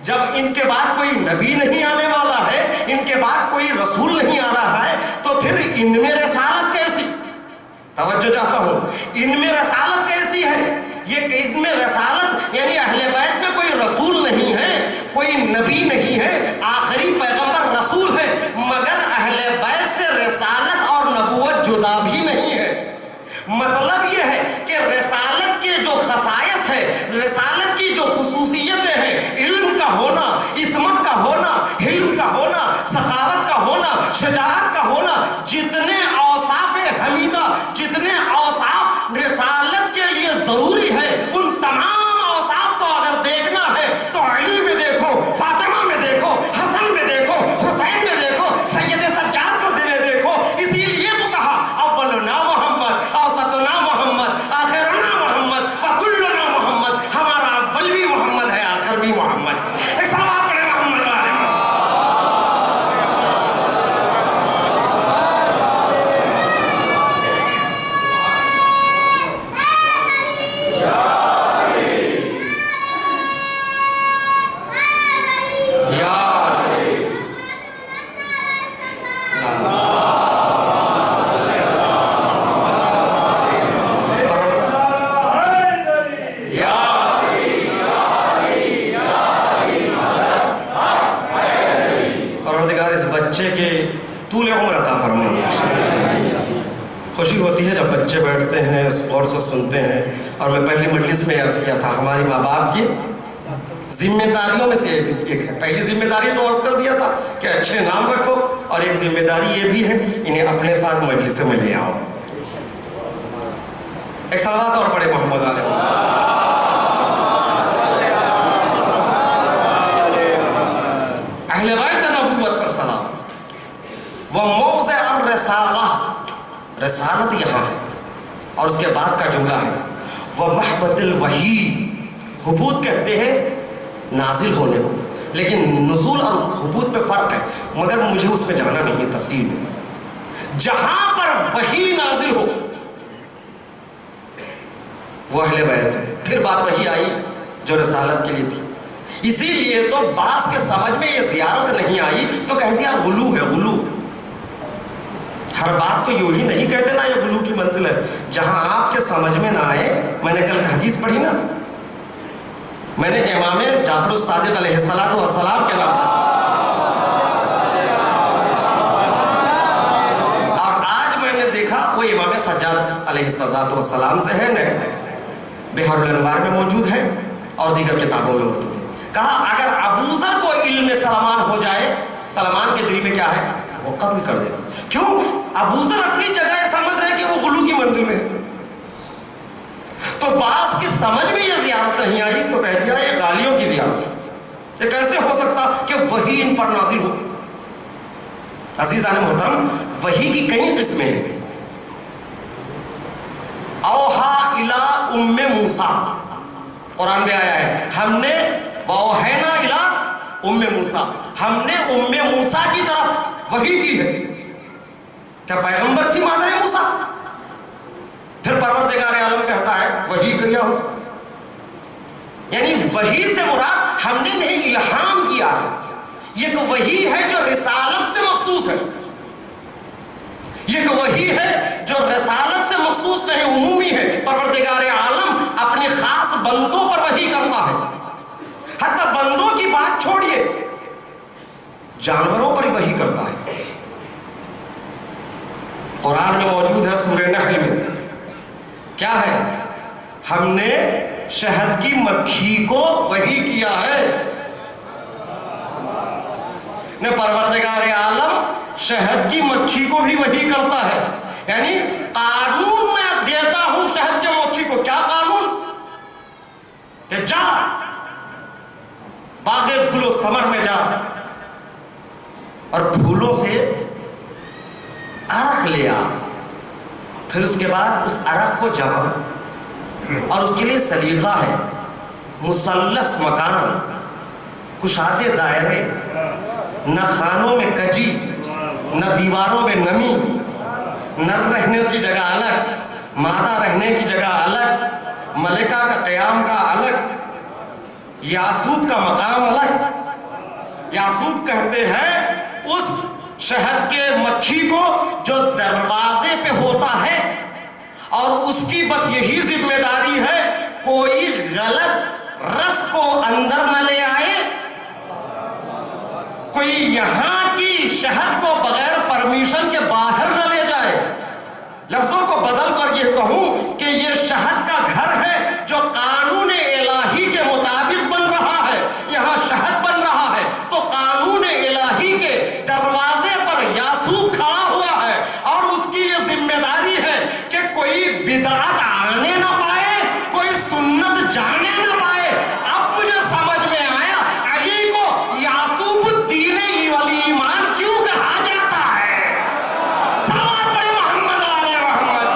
جب ان کے بعد کوئی نبی نہیں آنے والا ہے، ان کے بعد کوئی رسول نہیں آ رہا ہے، تو پھر ان میں رسالت کیسی؟ توجہ چاہتا ہوں، ان میں رسالت کیسی ہے؟ یہ اس میں رسالت یعنی اہل بیت میں کوئی رسول نہیں ہے، کوئی نبی نہیں ہے، آخری پیغمبر رسول ہے، مگر اہل بیت سے رسالت اور نبوت جدا بھی نہیں ہے. مطلب یہ ہے کہ رسالت کے جو خصائص ہے، رسالت کی جو خصوصیتیں ہیں، علم کا ہونا، عصمت کا ہونا، حلم کا ہونا، سخاوت کا ہونا، شجاعت کا ہونا، جتنے اوصاف حمیدہ، جتنے اوصاف رسالت کے لیے ضروری ہے، ان تمام اوصاف کو اگر دیکھنا ہے تو علی میں دیکھو، فاطمہ میں دیکھو، حسن میں دیکھو، حسین میں دیکھو، سید سجاد کو دیکھو. اسی لیے تو کہا اولنا محمد، اوسطنا محمد، آخرنا محمد، وکلنا محمد. ہمارا اول بھی محمد ہے، آخر بھی محمد ہے. ایک سلام پڑھے محمد والے. خوشی ہوتی ہے جب بچے بیٹھتے ہیں غور سے سنتے ہیں. اور میں پہلی مجلس میں عرض کیا تھا ہماری ماں باپ کی ذمہ داریوں میں سے ایک ہے. پہلی ذمہ داری تو عرض کر دیا تھا کہ اچھے نام رکھو، اور ایک ذمہ داری یہ بھی ہے انہیں اپنے ساتھ مجلس میں لے آؤ. ایک صلوات اور پڑھے محمد علیہ. اہل بیت نبوت پر سلام. وہ موضع الرسالہ، رسالت یہاں ہے. اور اس کے بعد کا جملہ ہے وہ محبت الوحی. حبوط کہتے ہیں نازل ہونے کو، لیکن نزول اور حبوط پہ فرق ہے، مگر مجھے اس پہ جانا نہیں ہے تفصیل میں. جہاں پر وحی نازل ہو وہ اہل بیت ہے. پھر بات وہی آئی جو رسالت کے لیے تھی. اسی لیے تو بعض کے سمجھ میں یہ زیارت نہیں آئی تو کہہ دیا غلو ہے. غلو ہر بات کو یوں ہی نہیں کہتے نا یہ غلو کی منزل ہے. جہاں آپ کے سمجھ میں نہ آئے، میں نے کل حدیث پڑھی نا، میں نے امام جعفر الصادق علیہ السلام کے نام سے، اور آج میں نے دیکھا وہ امام سجاد علیہ السلام سے ہے. بحار الانوار میں موجود ہے اور دیگر کتابوں میں موجود ہے. کہا اگر ابو ذر کو علم سلمان ہو جائے، سلمان کے دل میں کیا ہے؟ وہ قتل کر دیتا. کیوں؟ ابو ذر اپنی جگہ سمجھ رہے کہ وہ غلو کی منزل میں ہے. تو بعض کی سمجھ میں یہ زیارت نہیں آئی تو کہہ دیا یہ غالیوں کی زیارت ہے. یہ کیسے ہو سکتا کہ وحی ان پر نازل ہو؟ عزیزان محترم، وحی کی کئی قسمیں ہیں۔ اوحا الی ام موسیٰ، قرآن میں آیا ہے، ہم نے واوحینا الی ام موسیٰ، ہم نے ام موسیٰ کی طرف وحی کی ہے۔ کیا پیغمبر تھی مادر موسیٰ؟ پھر پروردگار عالم کہتا ہے وحی کیا ہو، یعنی وحی سے مراد ہم نے نہیں الہام کیا ہے، یہ ایک وحی ہے جو رسالت سے مخصوص ہے، یہ ایک وحی ہے جو رسالت سے مخصوص نہیں، عمومی ہے۔ پروردگار عالم اپنے خاص بندوں پر وحی کرتا ہے، حتی بندوں کی بات چھوڑیے، جانوروں پر وحی کرتا ہے۔ قرآن میں موجود ہے سورہ نحل میں، کیا ہے؟ ہم نے شہد کی مکھی کو وحی کیا ہے۔ نے پروردگار عالم شہد کی مکھی کو بھی وحی کرتا ہے، یعنی قانون میں دیتا ہوں شہد کی مکھی کو۔ کیا قانون؟ کہ جا باغ گل و ثمر میں جا اور پھولوں سے عرق لے آ، پھر اس کے بعد اس عرق کو جما، اور اس کے لیے سلیقہ ہے، مثلث مکان، کشادے دائرے، نہ خانوں میں کجی، نہ دیواروں میں نمی، نر رہنے کی جگہ الگ، مادہ رہنے کی جگہ الگ، ملکہ کا قیام کا الگ، یاسوب کا مقام الگ۔ یاسوب کہتے ہیں اس شہد کے مکھی کو جو دروازے پہ ہوتا ہے، اور اس کی بس یہی ذمہ داری ہے کوئی غلط رس کو اندر نہ لے آئے، کوئی یہاں کی شہد کو بغیر پرمیشن کے باہر نہ لے جائے۔ لفظوں کو بدل کر یہ کہوں کہ یہ شہد کا گھر ہے جو قانون الہی کے مطابق بن رہا ہے، یہاں شہد بن رہا ہے تو قانون الہی کے دروازے پر یاسوب کھڑا ہوا ہے، اور اس کی یہ ذمہ داری ہے کہ کوئی بدعت آنے نہ پائے، کوئی سنت جانے نہ پائے۔ اب مجھے سمجھ میں آیا علی کو یاسوب الدین ولی ایمان کیوں کہا جاتا ہے۔ سلام پڑھیں محمد والے محمد۔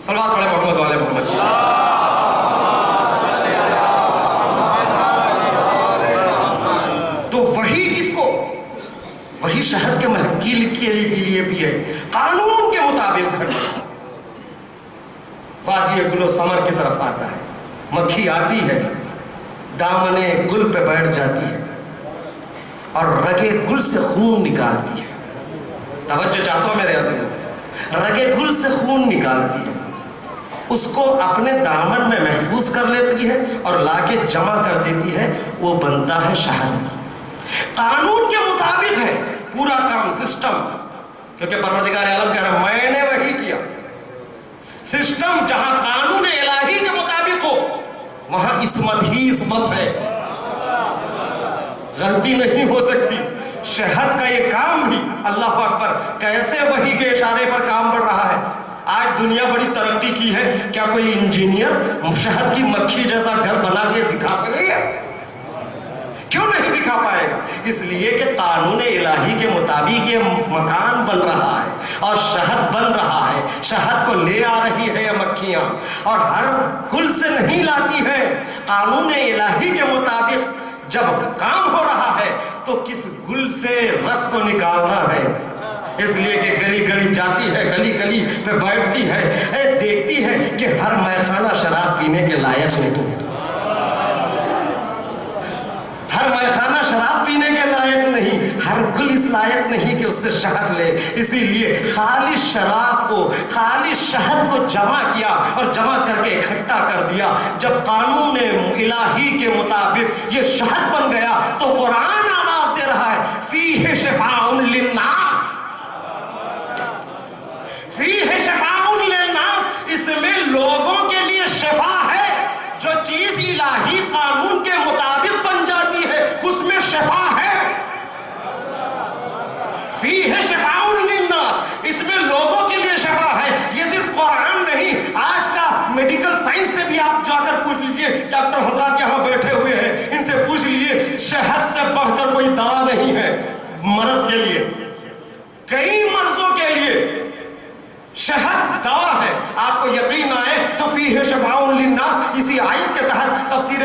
صلوات پڑھیں محمد والے محمد۔ تو وہی کس کو؟ وہی شہد کے مہکی کے لیے بھی ہے، قانون کے مطابق گھر وادی گل و ثمر کی طرف آتا ہے، مکھی آتی ہے، دامنے گل پہ بیٹھ جاتی ہے اور رگے گل سے خون نکالتی ہے۔ توجہ چاہتا ہوں میرے عزیزوں، رگے گل سے خون نکالتی ہے، اس کو اپنے دامن میں محفوظ کر لیتی ہے اور لا کے جمع کر دیتی ہے، وہ بنتا ہے شہد۔ قانون کے مطابق ہے پورا کام، سسٹم، کیونکہ پروردگار عالم کہہ رہا ہے میں نے وہی کیا۔ سسٹم جہاں قانون الہی کے مطابق ہو وہاں عصمت ہی عصمت ہے، غلطی نہیں ہو سکتی۔ شہد کا یہ کام بھی اللہ اکبر کیسے وحی کے اشارے پر کام بڑھ رہا ہے۔ آج دنیا بڑی ترقی کی ہے، کیا کوئی انجینئر شہد کی مکھی جیسا گھر بنا کے دکھا سکے گا؟ کیوں نہیں دکھا پائے گا؟ اس لیے کہ قانون الہی کے مطابق یہ مکان بن رہا ہے اور شہد بن رہا ہے، شہد کو لے آ رہی ہے یہ مکھیاں، اور ہر گل سے نہیں لاتی ہے۔ قانون الہی کے مطابق جب کام ہو رہا ہے تو کس گل سے رس کو نکالنا ہے، اس لیے کہ گلی گلی جاتی ہے، گلی گلی پہ بیٹھتی ہے، دیکھتی ہے کہ ہر میخانہ شراب پینے کے لائق نہیں، ہر میخانہ شراب پینے کے لائق نہیں، ہر گل اس لائق نہیں کہ اس سے شہد لے۔ اسی لیے خالص شراب کو، خالص شہد کو جمع کیا اور جمع کر کے اکٹھا کر دیا۔ جب قانون الہی کے مطابق یہ شہد بن گیا تو قرآن آواز دے رہا ہے فیہ شفاء للناس،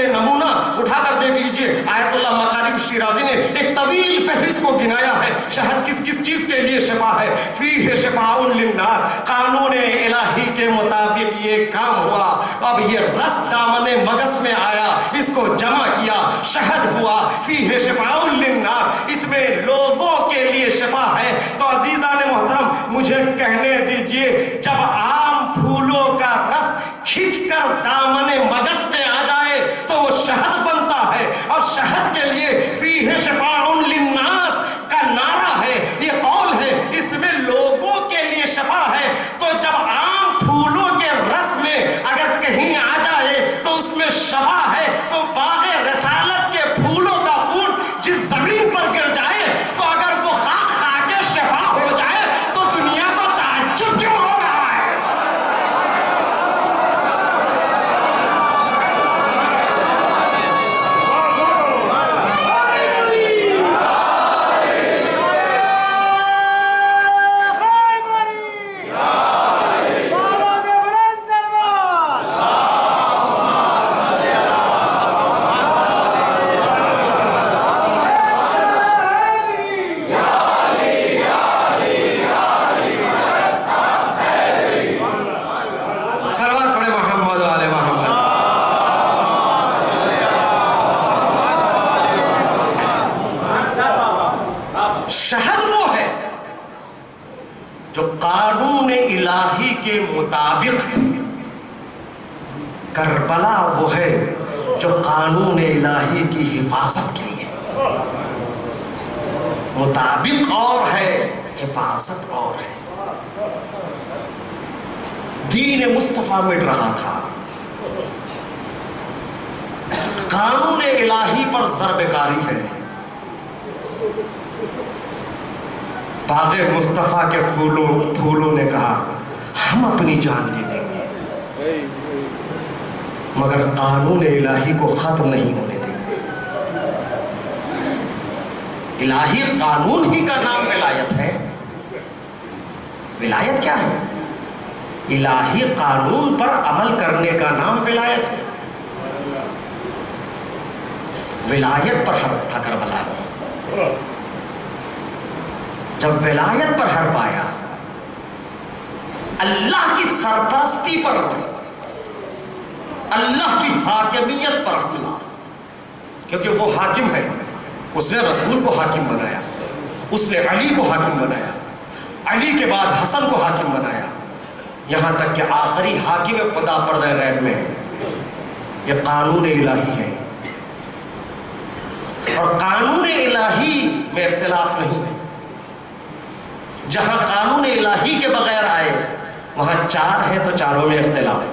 لیے نمونہ اٹھا کر دیکھ لیجئے. آیت اللہ مکارم شیرازی نے ایک طویل فہرست کو گنایا ہے. شہد کس کس چیز کے لیے شفا ہے؟ فیہ شفاء للناس. قانون الہی کے مطابق یہ کام ہوا. اب یہ رس دامن مگس میں آیا, اس کو جمع کیا, شہد ہوا. فیہ شفاء للناس, اس میں لوگوں کے لیے شفا ہے. تو عزیزان محترم, مجھے کہنے دیجئے, جب عام پھولوں کا رس کھینچ کر دامن مگس میں آ جائے تو وہ شہد بنتا ہے. اور شہد کے لیے فیہ شفاء للناس کا نعرہ ہے, یہ قول ہے, اس میں لوگوں کے لیے شفا ہے. تو جب عام پھولوں کے رس میں اگر کہیں آ جائے تو اس میں شفا ہے, تو باغ رسالت کے پھولوں کا خون جس زمین پر گر جائے تو اگر وہ خاک کھا کے شفا ہو جائے تو دنیا کو تعجب کیوں ہو رہا ہے؟ شہد وہ ہے جو قانون الہی کے مطابق ہے. کربلا وہ ہے جو قانون الہی کی حفاظت کے لیے. مطابق اور ہے, حفاظت اور ہے. دین مصطفیٰ مٹ رہا تھا, قانون الہی پر ضرب کاری ہے. باغ مصطفیٰ کے پھولوں نے کہا ہم اپنی جان دے دیں گے, مگر قانون الہی کو ختم نہیں ہونے دیں گے. الہی قانون ہی کا نام ولایت ہے. ولایت کیا ہے؟ الہی قانون پر عمل کرنے کا نام ولایت ہے. ولایت پر حرف تھا کربلا میں. جب ولایت پر حرف آیا, اللہ کی سرپرستی پر, اللہ کی حاکمیت پر حملہ, کیونکہ وہ حاکم ہے. اس نے رسول کو حاکم بنایا, اس نے علی کو حاکم بنایا, علی کے بعد حسن کو حاکم بنایا, یہاں تک کہ آخری حاکم خدا پردہ غیب میں ہے. یہ قانون الہی ہے, اور قانون الہی میں اختلاف نہیں ہے. جہاں قانون الہی کے بغیر آئے وہاں چار ہے تو چاروں میں اختلاف.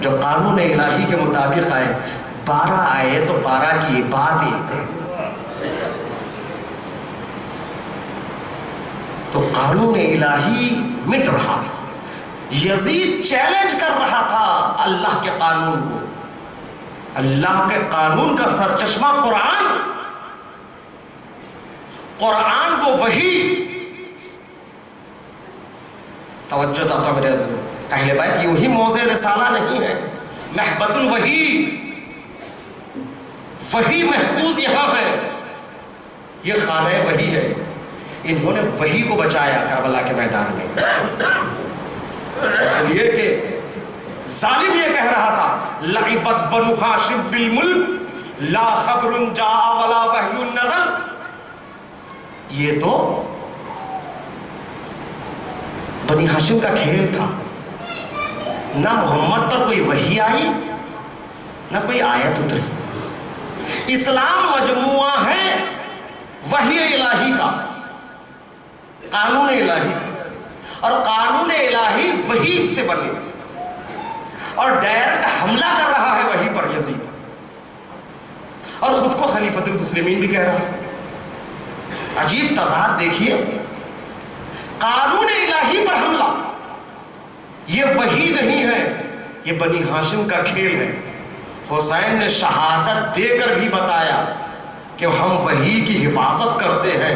جو قانون الہی کے مطابق آئے, 12 آئے تو 12 کی بات ایک ہے. تو قانون الہی مٹ رہا تھا. یزید چیلنج کر رہا تھا اللہ کے قانون کو. اللہ کے قانون کا سرچشمہ قرآن وہ وحی. توجہ تھا میرے عزیز, اہل بیت یوں ہی موضع رسالہ نہیں ہے. محبت الوحی, وحی محفوظ یہاں ہے, یہ خانہ وحی ہے. انہوں نے وحی کو بچایا کربلا کے میدان میں. یہ کہ ظالم یہ کہہ رہا تھا لعبت بنو ہاشم بالملک لا خبر جاء ولا وحی نزل. یہ تو بنی ہاشم کا کھیل تھا. نہ محمد پر کوئی وحی آئی نہ کوئی آیت اتری. اسلام مجموعہ ہے وحی الہی کا, قانون الہی کا, اور قانون الہی وحی سے بنے, اور ڈائریکٹ حملہ کر رہا ہے وحی پر یزید, اور خود کو خلیفۃ المسلمین بھی کہہ رہا ہے. عجیب تضاد دیکھیے, قانون الہی پر حملہ, یہ وحی نہیں ہے, یہ بنی ہاشم کا کھیل ہے. حسین نے شہادت دے کر بھی بتایا کہ ہم وحی کی حفاظت کرتے ہیں.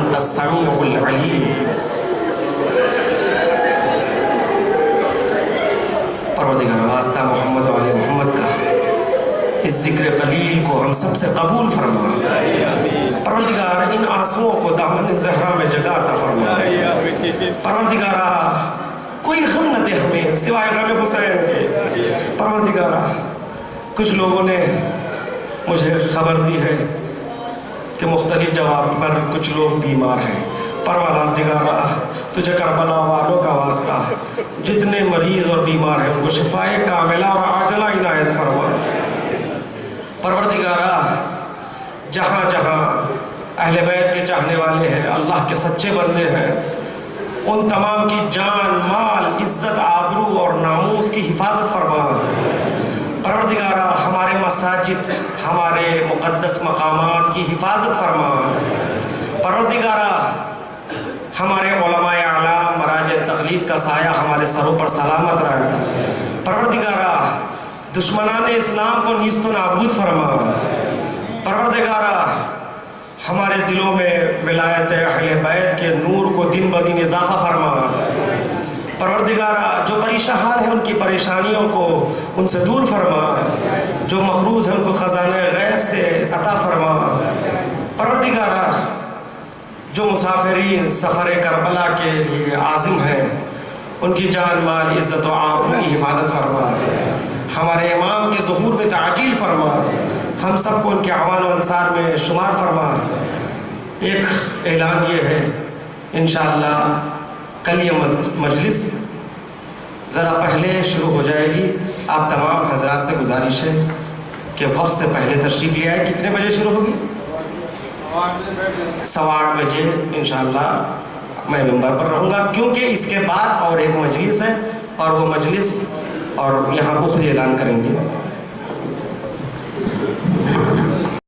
وأنت السميع العليم. پروردگار واسطہ محمد و آل محمد کا اس ذکر قلیل کو ہم سب سے قبول فرما. پروردگار ان آنسوؤں کو دامن زہرا میں جگہ عطا فرما. پروردگارا کوئی غم نہ دے ہمیں سوائے غم حسین کے. پروردگارا کچھ لوگوں نے مجھے خبر دی ہے کہ مختلف جواب پر کچھ لوگ بیمار ہیں. پروردگارا تجھے کربلا والوں کا واسطہ جتنے مریض اور بیمار ہیں ان کو شفائے کاملہ اور عاجلہ عنایت فرما. پروردگارا جہاں جہاں اہل بیت کے چاہنے والے ہیں اللہ کے سچے بندے ہیں ان تمام کی جان مال عزت آبرو اور ناموس کی حفاظت فرما. پروردگارا ہمارے مساجد ہمارے مقدس مقامات کی حفاظت فرما. پروردگارا ہمارے علماء اعلیٰ مراجع تقلید کا سایہ ہمارے سروں پر سلامت رہے. پروردگارا دشمنان اسلام کو نیست و نابود فرما. پروردگارا ہمارے دلوں میں ولایت اہل بیت کے نور کو دن بدن اضافہ فرما. پروردگارا جو پریشان حال ہیں ان کی پریشانیوں کو ان سے دور فرما. جو مقروض ہیں ان کو خزانہ غیب سے عطا فرما. پروردگارا جو مسافرین سفر کربلا کے لیے عازم ہیں ان کی جان مال عزت و آبرو کی حفاظت فرما. ہمارے امام کے ظہور میں تعجیل فرما. ہم سب کو ان کے اعوان و انصار میں شمار فرما. ایک اعلان یہ ہے انشاءاللہ کل یہ مجلس ذرا پہلے شروع ہو جائے گی. آپ تمام حضرات سے گزارش ہے کہ وقت سے پہلے تشریف لے آئے. کتنے بجے شروع ہوگی؟ 8:15 بجے انشاءاللہ میں ممبر پر رہوں گا کیونکہ اس کے بعد اور ایک مجلس ہے اور وہ مجلس اور یہاں بخل اعلان کریں گے.